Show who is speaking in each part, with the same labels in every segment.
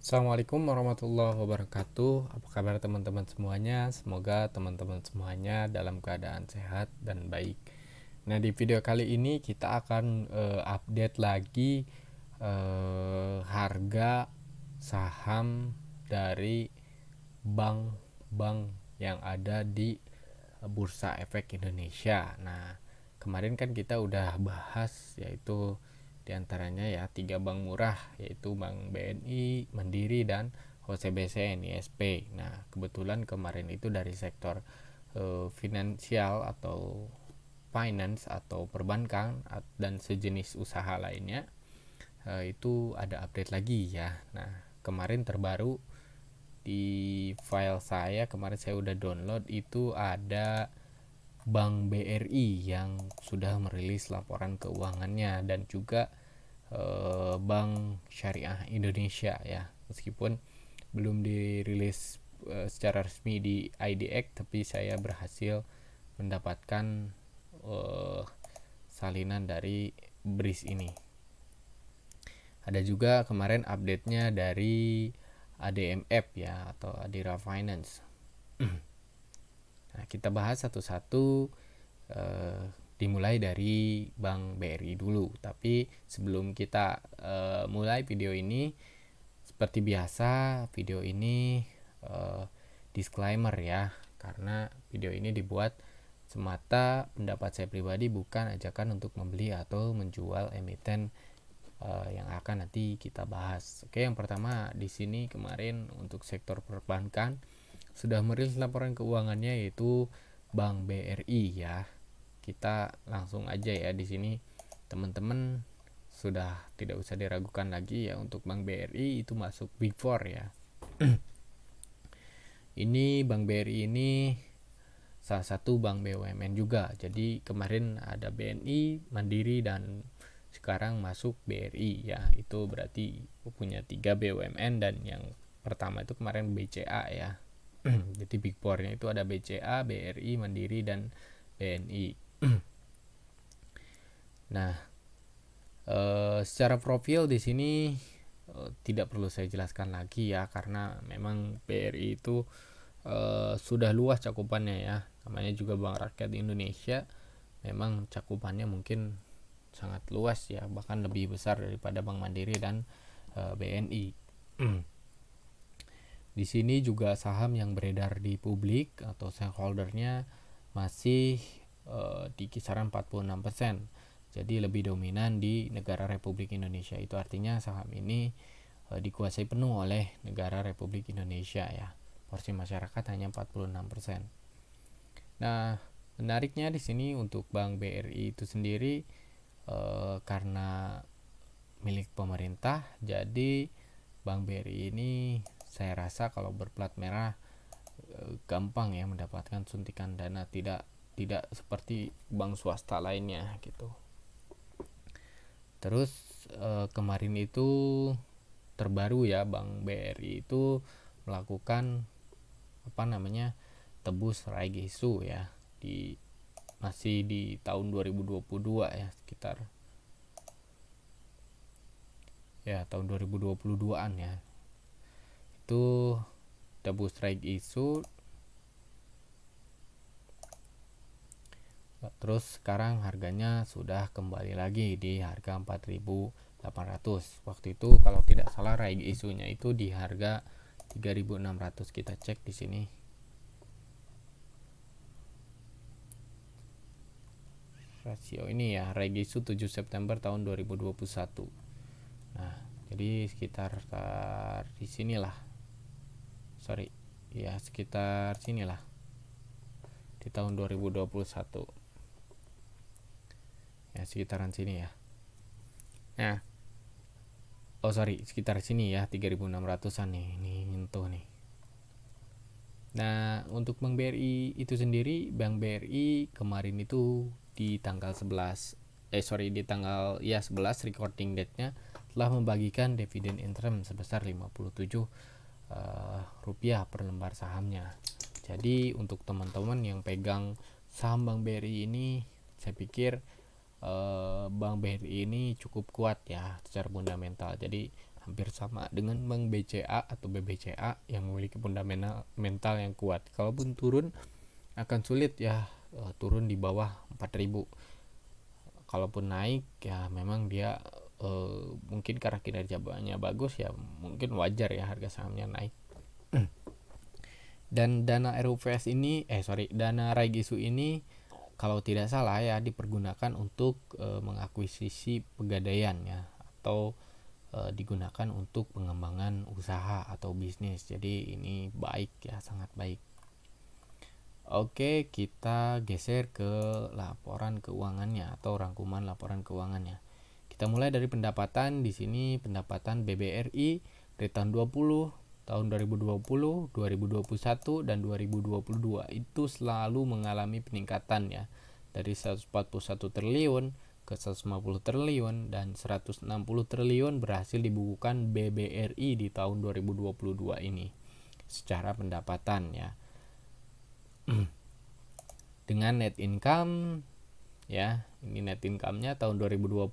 Speaker 1: Assalamualaikum warahmatullahi wabarakatuh. Apa kabar teman-teman semuanya? Semoga teman-teman semuanya dalam keadaan sehat dan baik. Nah, di video kali ini kita akan update lagi harga saham dari bank-bank yang ada di Bursa Efek Indonesia. Nah, kemarin kan kita udah bahas yaitu diantaranya ya 3 bank murah, yaitu Bank BNI, Mandiri, dan OCBC NISP. Nah, kebetulan kemarin itu dari sektor finansial atau finance atau perbankan dan sejenis usaha lainnya, itu ada update lagi ya. Nah, kemarin terbaru di file saya, kemarin saya udah download, itu ada Bank BRI yang sudah merilis laporan keuangannya, dan juga Bank Syariah Indonesia ya, meskipun belum dirilis secara resmi di IDX, tapi saya berhasil mendapatkan salinan dari BRIS ini. Ada juga kemarin update-nya dari ADMF ya, atau Adira Finance. Nah, kita bahas satu-satu, dimulai dari Bank BRI dulu. Tapi sebelum kita mulai video ini, seperti biasa video ini disclaimer ya, karena video ini dibuat semata pendapat saya pribadi, bukan ajakan untuk membeli atau menjual emiten yang akan nanti kita bahas. Oke, yang pertama di sini kemarin untuk sektor perbankan sudah merilis laporan keuangannya, yaitu Bank BRI ya. Kita langsung aja ya, di sini teman-teman sudah tidak usah diragukan lagi ya, untuk Bank BRI itu masuk Big Four ya. Ini Bank BRI ini salah satu bank BUMN juga. Jadi kemarin ada BNI, Mandiri, dan sekarang masuk BRI ya. Itu berarti punya 3 BUMN, dan yang pertama itu kemarin BCA ya. Jadi Big Four-nya itu ada BCA, BRI, Mandiri, dan BNI. Nah, secara profil di sini tidak perlu saya jelaskan lagi ya, karena memang BRI itu sudah luas cakupannya ya. Namanya juga Bank Rakyat Indonesia, memang cakupannya mungkin sangat luas ya, bahkan lebih besar daripada Bank Mandiri dan BNI. Di sini juga saham yang beredar di publik atau shareholdernya masih di kisaran 46%. Jadi lebih dominan di negara Republik Indonesia. Itu artinya saham ini dikuasai penuh oleh negara Republik Indonesia ya. Porsi masyarakat hanya 46%. Nah, menariknya di sini untuk Bank BRI itu sendiri, karena milik pemerintah, jadi Bank BRI ini saya rasa kalau berplat merah gampang ya mendapatkan suntikan dana, tidak seperti bank swasta lainnya gitu. Terus kemarin itu terbaru ya, Bank BRI itu melakukan tebus raigesu ya, masih di tahun 2022 ya, sekitar ya tahun 2022an ya. Itu tebus raigesu. Terus sekarang harganya sudah kembali lagi di harga 4.800. Waktu itu kalau tidak salah raig isunya itu di harga 3.600. Kita cek di sini. Rasio ini ya, raig isu 7 September tahun 2021. Nah, jadi sekitar di sinilah. Sekitar sinilah. Di tahun 2021. Ya, sekitaran sini ya. Nah, sekitar sini ya, 3.600an nih, ini nyentuh nih. Nah, untuk Bank BRI itu sendiri, Bank BRI kemarin itu di tanggal 11 recording date-nya telah membagikan dividen interim sebesar 57 rupiah per lembar sahamnya. Jadi untuk teman-teman yang pegang saham Bank BRI ini, saya pikir Bank BRI ini cukup kuat ya secara fundamental. Jadi hampir sama dengan Bank BCA atau BBCA yang memiliki fundamental yang kuat. Kalaupun turun akan sulit ya, turun di bawah 4.000. Kalaupun naik ya memang dia mungkin karena kinerjanya bagus ya, mungkin wajar ya harga sahamnya naik. Dan dana RUPS ini dana Raigisu ini kalau tidak salah ya dipergunakan untuk mengakuisisi Pegadaian ya, atau digunakan untuk pengembangan usaha atau bisnis. Jadi ini baik ya, sangat baik. Oke, kita geser ke laporan keuangannya atau rangkuman laporan keuangannya. Kita mulai dari pendapatan. Di sini pendapatan BBRI dari tahun 20, tahun 2020, 2021 dan 2022 itu selalu mengalami peningkatan ya, dari 141 triliun ke 150 triliun dan 160 triliun berhasil dibukukan BBRI di tahun 2022 ini secara pendapatan ya. Dengan net income ya, ini net income-nya tahun 2020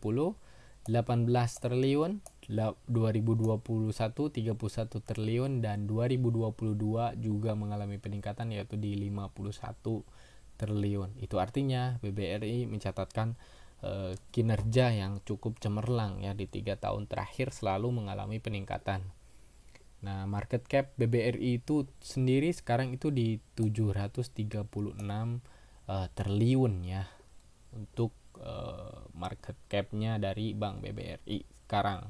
Speaker 1: 18 triliun, 2021 31 triliun dan 2022 juga mengalami peningkatan yaitu di 51 triliun. Itu artinya BBRI mencatatkan kinerja yang cukup cemerlang ya, di 3 tahun terakhir selalu mengalami peningkatan. Nah, market cap BBRI itu sendiri sekarang itu di 736 triliun ya, untuk market cap-nya dari Bank BBRI sekarang.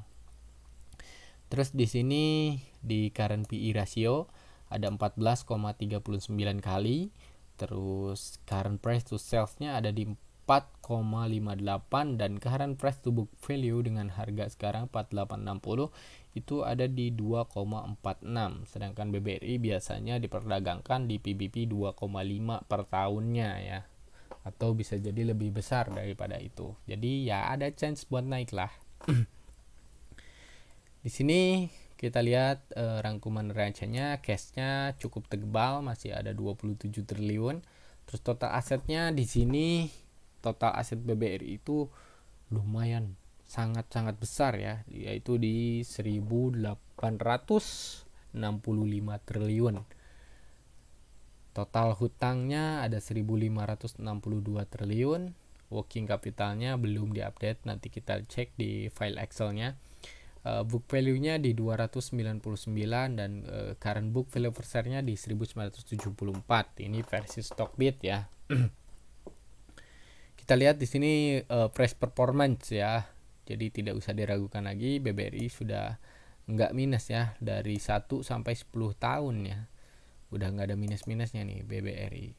Speaker 1: Terus di sini di current PE ratio ada 14,39 kali. Terus current price to sales-nya ada di 4,58 dan current price to book value dengan harga sekarang 4860 itu ada di 2,46. Sedangkan BBRI biasanya diperdagangkan di PBP 2,5 per tahunnya ya, atau bisa jadi lebih besar daripada itu. Jadi ya ada chance buat naik lah. Di sini kita lihat rangkuman neracanya, cashnya cukup tebal, masih ada 27 triliun. Terus total asetnya di sini, total aset BBRI itu lumayan sangat-sangat besar ya, yaitu di 1.865 triliun. Total hutangnya ada 1.562 triliun. Working capitalnya belum diupdate, nanti kita cek di file Excel-nya. Book value-nya di 299 dan current book value per share-nya di 1974. Ini versi Stockbit ya. Kita lihat di sini price performance ya. Jadi tidak usah diragukan lagi, BBRI sudah nggak minus ya dari 1 sampai 10 tahun ya. Udah nggak ada minus-minusnya nih BBRI.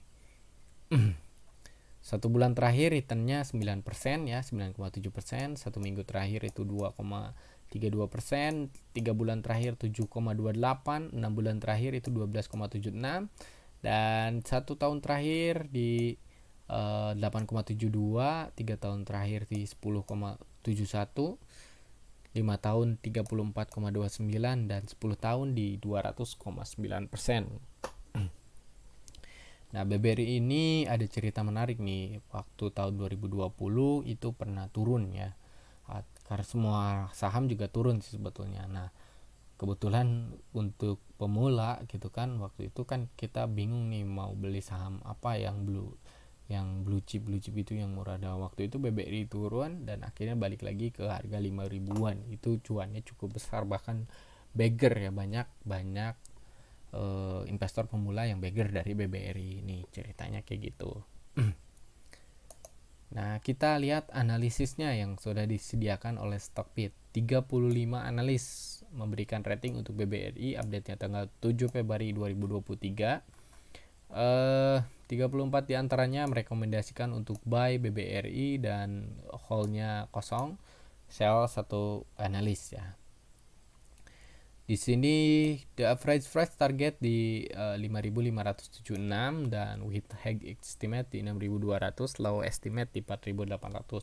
Speaker 1: 1 bulan terakhir return-nya 9% ya, 9,7%. 1 minggu terakhir itu 2,32%. 3 bulan terakhir 7,28%. 6 bulan terakhir itu 12,76%. Dan 1 tahun terakhir di 8,72%. 3 tahun terakhir di 10,71%. 5 tahun 34,29%. Dan 10 tahun di 200,9%. Nah, BBRI ini ada cerita menarik nih. Waktu tahun 2020 itu pernah turun ya, karena semua saham juga turun sih sebetulnya. Nah, kebetulan untuk pemula gitu kan, waktu itu kan kita bingung nih mau beli saham apa yang blue chip itu yang murah. Dan waktu itu BBRI turun dan akhirnya balik lagi ke harga 5 ribuan. Itu cuannya cukup besar, bahkan beggar ya, banyak investor pemula yang beggar dari BBRI. Ini ceritanya kayak gitu. Nah, kita lihat analisisnya yang sudah disediakan oleh Stockbit. 35 analis memberikan rating untuk BBRI, update-nya tanggal 7 Februari 2023. 34 diantaranya merekomendasikan untuk buy BBRI dan hold-nya kosong, sell 1 analis ya. Di sini the average price target di 5.576 dan with high estimate di 6.200, low estimate di 4.800.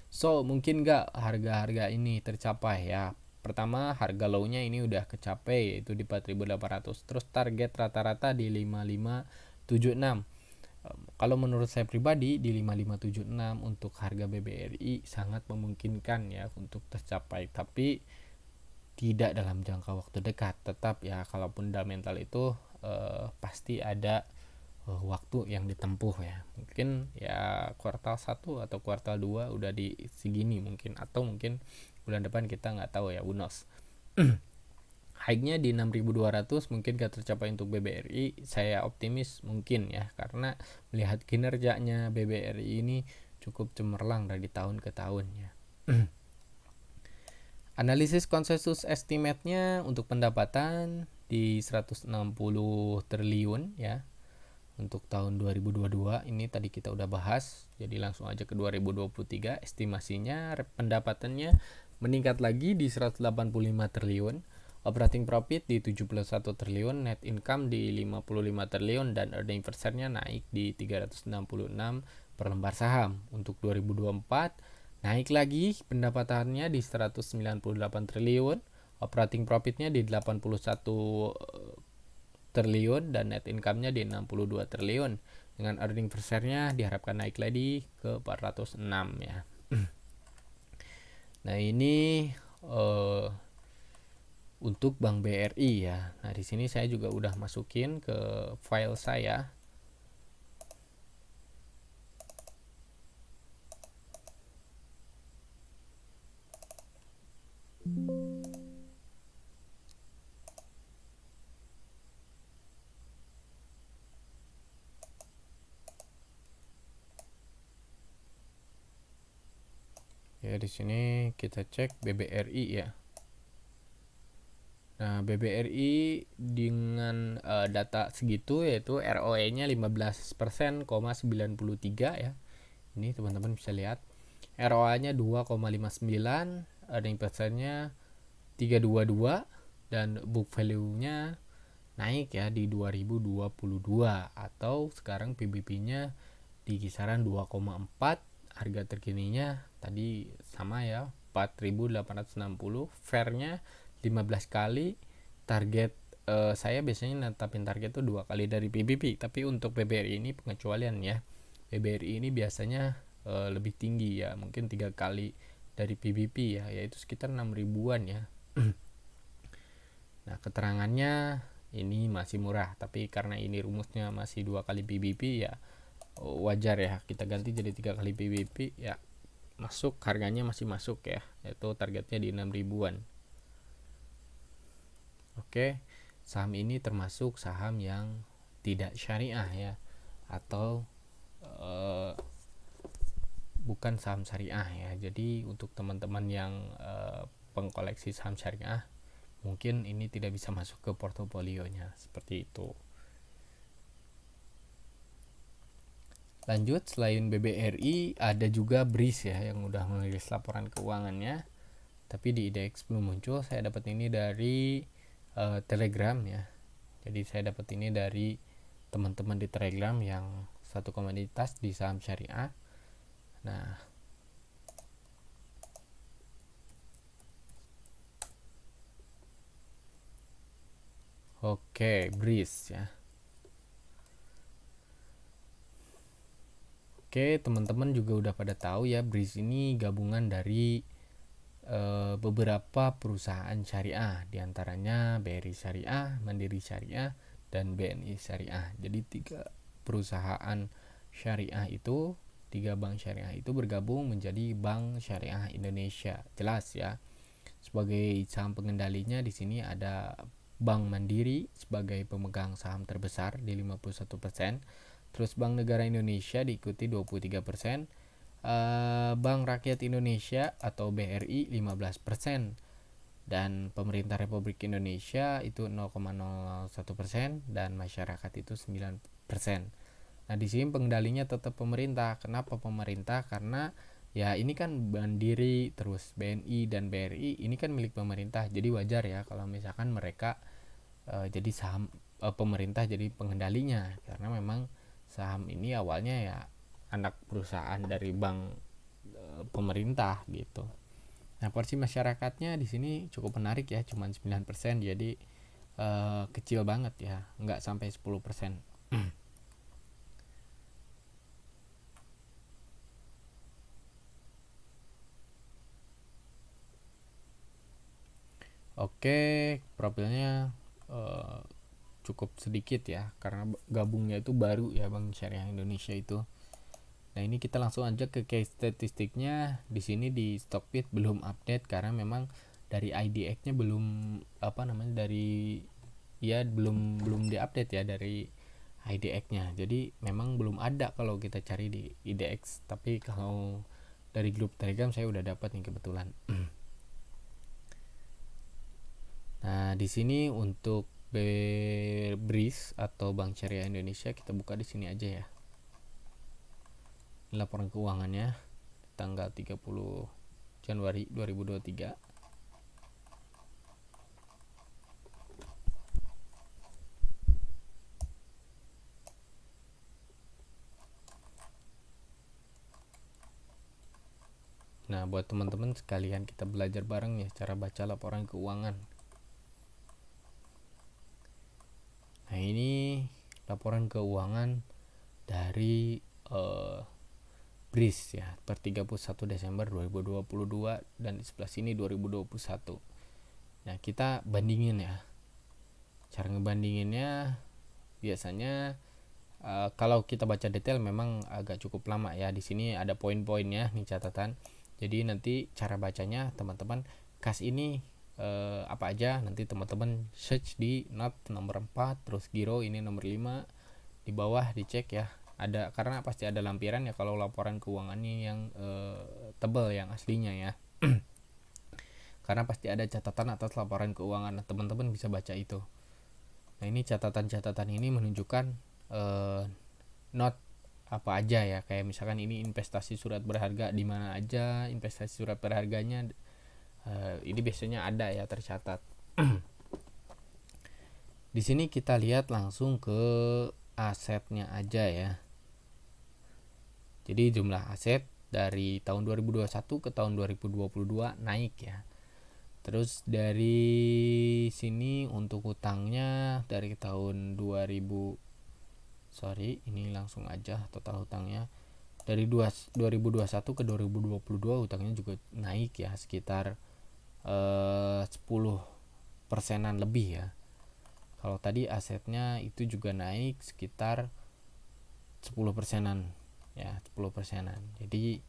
Speaker 1: So mungkin nggak harga-harga ini tercapai ya. Pertama, harga low-nya ini udah kecapai yaitu di 4.800. Terus target rata-rata di 5.576. Kalau menurut saya pribadi di 5.576 untuk harga BBRI sangat memungkinkan ya untuk tercapai. Tapi tidak dalam jangka waktu dekat. Tetap ya, kalau fundamental itu pasti ada waktu yang ditempuh ya. Mungkin ya kuartal 1 atau kuartal 2 udah di segini mungkin, atau mungkin bulan depan kita nggak tahu ya, unos. High-nya di 6.200 mungkin gak tercapai untuk BBRI. Saya optimis mungkin ya, karena melihat kinerjanya BBRI ini cukup cemerlang dari tahun ke tahun ya. Analisis konsensus estimate-nya untuk pendapatan di 160 triliun ya untuk tahun 2022. Ini tadi kita udah bahas, jadi langsung aja ke 2023. Estimasinya pendapatannya meningkat lagi di 185 triliun, operating profit di 71 triliun, net income di 55 triliun, dan earning per share-nya naik di 366 per lembar saham. Untuk 2024 naik lagi pendapatannya di 198 triliun, operating profit-nya di 81 triliun, dan net income-nya di 62 triliun. Dengan earning per share-nya diharapkan naik lagi ke 406 ya. Nah, ini untuk Bank BRI ya. Nah, di sini saya juga udah masukin ke file saya. Ya, di sini kita cek BBRI ya. Nah, BBRI dengan data segitu, yaitu ROE-nya 15%,93 ya. Ini teman-teman bisa lihat. ROA-nya 2,59, earning per share-nya 322, dan book value-nya naik ya di 2022, atau sekarang PBB-nya di kisaran 2,4. Harga terkininya tadi sama ya, 4.860. Fair-nya 15 kali. Target saya biasanya netapin target itu 2 kali dari PBB, tapi untuk BBRI ini pengecualian ya. BBRI ini biasanya lebih tinggi ya, mungkin 3 kali dari PBB ya, yaitu sekitar 6 ribuan ya. Nah, keterangannya ini masih murah, tapi karena ini rumusnya masih 2 kali PBB ya, wajar ya kita ganti jadi 3 kali PBB ya, masuk, harganya masih masuk ya, yaitu targetnya di 6 ribuan. Oke, saham ini termasuk saham yang tidak syariah ya, atau bukan saham syariah ya. Jadi untuk teman-teman yang pengkoleksi saham syariah, mungkin ini tidak bisa masuk ke portofolionya, seperti itu. Lanjut, selain BBRI ada juga BRIS ya, yang udah merilis laporan keuangannya, tapi di IDX belum muncul. Saya dapat ini dari Telegram ya. Jadi saya dapat ini dari teman-teman di Telegram yang satu komunitas di saham syariah. Nah, oke, BRIS ya. Oke, teman-teman juga udah pada tahu ya, BRIS ini gabungan dari beberapa perusahaan syariah, diantaranya BRI Syariah, Mandiri Syariah, dan BNI Syariah. Jadi 3 perusahaan syariah itu, 3 bank syariah itu bergabung menjadi Bank Syariah Indonesia. Jelas ya. Sebagai saham pengendalinya di sini ada Bank Mandiri sebagai pemegang saham terbesar di 51%. Terus Bank Negara Indonesia diikuti 23%. Bank Rakyat Indonesia atau BRI 15%, dan pemerintah Republik Indonesia itu 0,01%, dan masyarakat itu 9%. Nah, di sini pengendalinya tetap pemerintah. Kenapa pemerintah? Karena ya ini kan Mandiri, terus BNI dan BRI ini kan milik pemerintah. Jadi wajar ya kalau misalkan mereka jadi saham pemerintah jadi pengendalinya, karena memang saham ini awalnya ya anak perusahaan dari bank pemerintah gitu. Nah, porsi masyarakatnya di sini cukup menarik ya, cuma 9%, jadi kecil banget ya, nggak sampai 10%. Oke, profilnya cukup sedikit ya, karena gabungnya itu baru ya Bank Syariah Indonesia itu. Nah ini kita langsung aja ke case statistiknya. Di sini di Stockbit belum update karena memang dari IDX-nya belum dari belum diupdate ya dari IDX-nya. Jadi memang belum ada kalau kita cari di IDX. Tapi kalau dari grup Telegram saya udah dapat nih kebetulan. Nah di sini untuk BRIS atau Bank Syariah Indonesia kita buka di sini aja ya. Laporan keuangannya tanggal 30 Januari 2023. Nah, buat teman-teman sekalian kita belajar bareng ya cara baca laporan keuangan. Nah, ini laporan keuangan dari BRIS ya per 31 Desember 2022 dan di sebelah sini 2021. Nah, kita bandingin ya. Cara ngebandinginnya biasanya kalau kita baca detail memang agak cukup lama ya. Di sini ada poin-poinnya nih catatan. Jadi nanti cara bacanya teman-teman kas ini apa aja nanti teman-teman search di not nomor 4 terus giro ini nomor 5 di bawah dicek ya. Ada karena pasti ada lampiran ya kalau laporan keuangannya yang tebal yang aslinya ya. Karena pasti ada catatan atas laporan keuangan. Nah, teman-teman bisa baca itu. Nah, ini catatan-catatan ini menunjukkan not apa aja ya, kayak misalkan ini investasi surat berharga di mana aja investasi surat berharganya ini biasanya ada ya tercatat. Di sini kita lihat langsung ke asetnya aja ya. Jadi jumlah aset dari tahun 2021 ke tahun 2022 naik ya. Terus dari sini untuk hutangnya dari tahun 2000 ini langsung aja total hutangnya dari 2021 ke 2022 hutangnya juga naik ya sekitar 10%-an lebih ya. Kalau tadi asetnya itu juga naik sekitar 10%-an ya, 10%-an. Jadi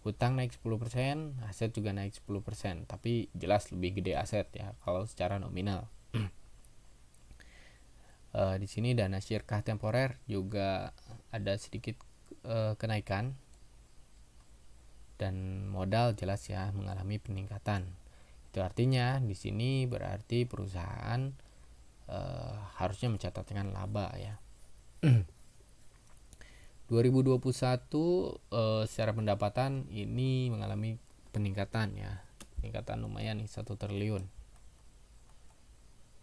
Speaker 1: hutang naik 10%, aset juga naik 10%, tapi jelas lebih gede aset ya kalau secara nominal. Di sini dana syirkah temporer juga ada sedikit kenaikan dan modal jelas ya mengalami peningkatan. Itu artinya di sini berarti perusahaan harusnya mencatatkan laba ya. 2021 secara pendapatan ini mengalami peningkatan ya. Peningkatan lumayan nih 1 triliun.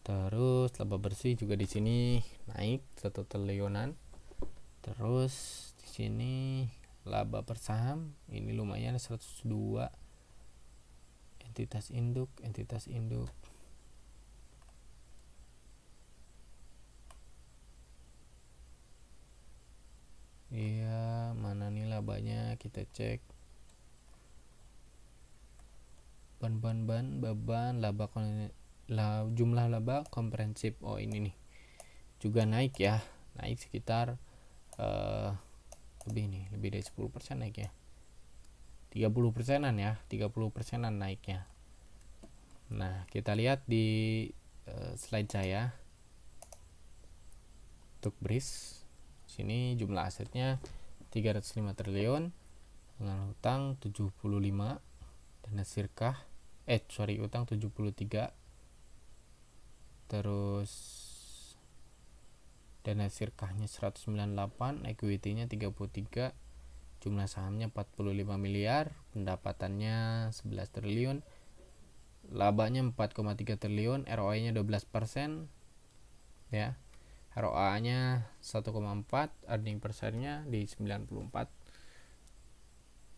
Speaker 1: Terus laba bersih juga di sini naik 1 triliunan. Terus di sini laba per saham ini lumayan 102. Entitas induk iya, mana nih labanya, kita cek beban laba jumlah laba komprehensif. Oh ini nih juga naik ya, naik sekitar lebih dari 10% naik ya, 30%-an ya, 30%-an naiknya. Nah kita lihat di slide saya untuk BRIS. Sini jumlah asetnya 305 triliun dengan hutang 75, dana syirkah utang 73, terus dana syirkahnya 198, equity-nya 33, jumlah sahamnya 45 miliar, pendapatannya 11 triliun, labanya 4,3 triliun, ROE-nya 12% ya. ROA-nya 1,4, earning per share-nya di 94.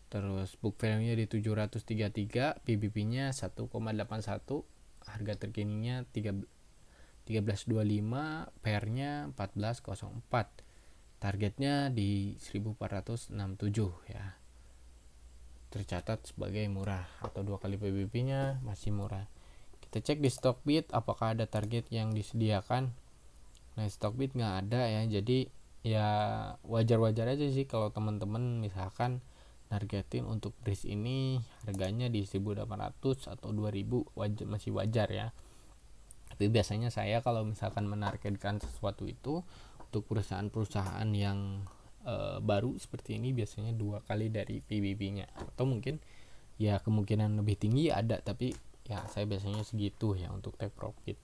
Speaker 1: Terus book value-nya di 733, PBB-nya 1,81, harga terkininya 1325, PER-nya 14,04. Targetnya di 1467 ya. Tercatat sebagai murah atau 2 kali PBB-nya masih murah. Kita cek di Stockbit apakah ada target yang disediakan. Nah, Stockbit nggak ada ya, jadi ya wajar-wajar aja sih kalau teman-teman misalkan targetin untuk bridge ini harganya di 1800 atau 2000, masih wajar ya. Tapi biasanya saya kalau misalkan menargetkan sesuatu itu untuk perusahaan-perusahaan yang baru seperti ini biasanya 2 kali dari PBB-nya, atau mungkin ya kemungkinan lebih tinggi ada, tapi ya saya biasanya segitu ya untuk take profit.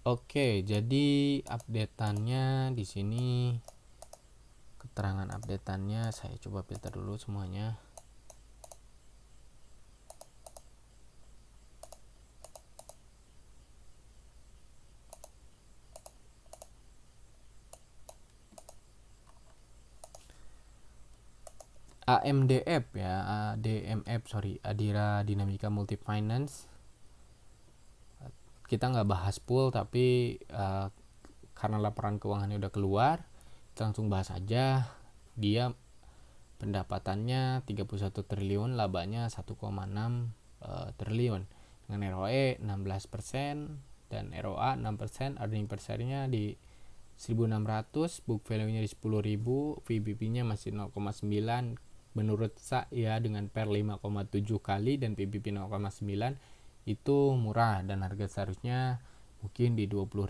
Speaker 1: Oke, jadi updateannya di sini, keterangan updateannya saya coba filter dulu semuanya. AMDF ya, Adira Dinamika Multi Finance. Kita nggak bahas pool, tapi karena laporan keuangannya udah keluar, kita langsung bahas aja. Dia pendapatannya 31 triliun, labanya 1,6 triliun dengan ROE 16% dan ROA 6%. Earning per share-nya di 1.600, book value-nya di 10.000, PBB-nya masih 0,9 menurut saya dengan per 5,7 kali dan PBB 0,9 itu murah dan harga seharusnya mungkin di 20.000.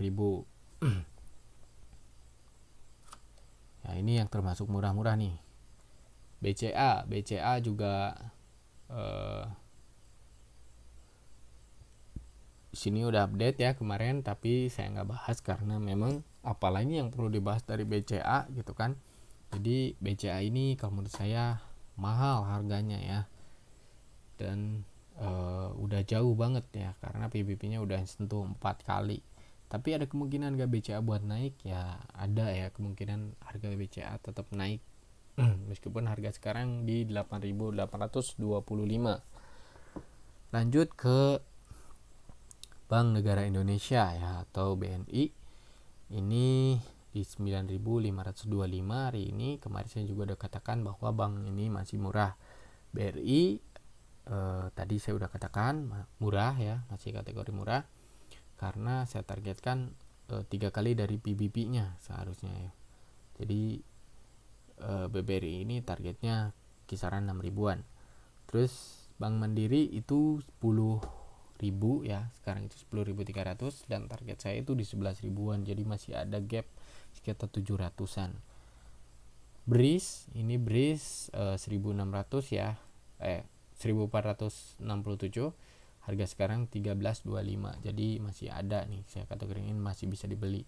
Speaker 1: Ya, ini yang termasuk murah-murah nih. BCA juga sini udah update ya kemarin, tapi saya nggak bahas karena memang apalagi yang perlu dibahas dari BCA gitu kan. Jadi BCA ini kalau menurut saya mahal harganya ya, dan udah jauh banget ya karena PBB-nya udah sentuh 4 kali. Tapi ada kemungkinan gak BCA buat naik ya, ada ya kemungkinan harga BCA tetap naik meskipun harga sekarang di 8.825. Lanjut ke Bank Negara Indonesia ya atau BNI. Ini di 9.525 hari ini. Kemarin saya juga udah katakan bahwa bank ini masih murah. BRI tadi saya udah katakan murah ya, masih kategori murah karena saya targetkan 3 kali dari PBB-nya seharusnya ya. Jadi BBRI ini targetnya kisaran 6 ribuan. Terus Bank Mandiri itu 10.000 ya, sekarang itu 10.300 dan target saya itu di 11 ribuan, jadi masih ada gap sekitar 700-an. BRIS 1.600 ya, 1.467, harga sekarang 13.25, jadi masih ada nih, saya kategoriin masih bisa dibeli.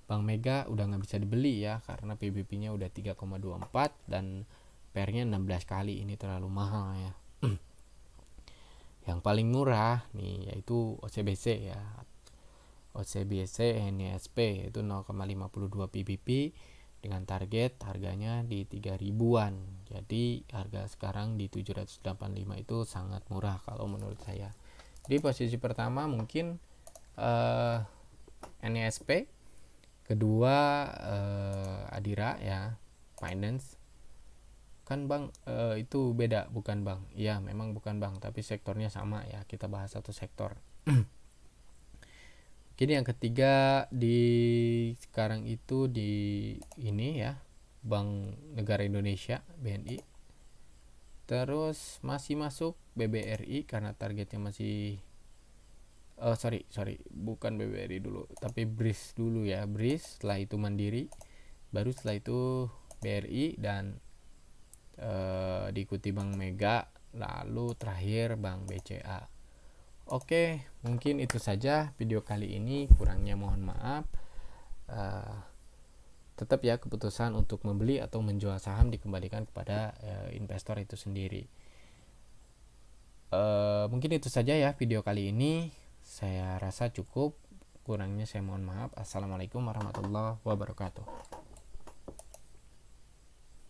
Speaker 1: Bank Mega udah nggak bisa dibeli ya karena PBB-nya udah 3,24 dan PR-nya 16 kali, ini terlalu mahal ya. Yang paling murah nih yaitu OCBC ya. OCBC NISP itu 0,52 PBB dengan target harganya di 3 ribuan. Jadi harga sekarang di 785 itu sangat murah kalau menurut saya. Di posisi pertama mungkin NISP, kedua Adira ya, Finance. Kan bank itu beda, bukan bank ya, memang bukan bank tapi sektornya sama ya, kita bahas satu sektor. Jadi yang ketiga di sekarang itu di ini ya, Bank Negara Indonesia BNI. Terus masih masuk BBRI karena targetnya masih bukan BBRI dulu tapi BRIS dulu ya, BRIS, setelah itu Mandiri, baru setelah itu BRI dan diikuti Bank Mega, lalu terakhir Bank BCA. Oke, mungkin itu saja video kali ini, kurangnya mohon maaf. Tetap ya keputusan untuk membeli atau menjual saham dikembalikan kepada investor itu sendiri. Mungkin itu saja ya video kali ini, saya rasa cukup, kurangnya saya mohon maaf. Assalamualaikum warahmatullahi wabarakatuh.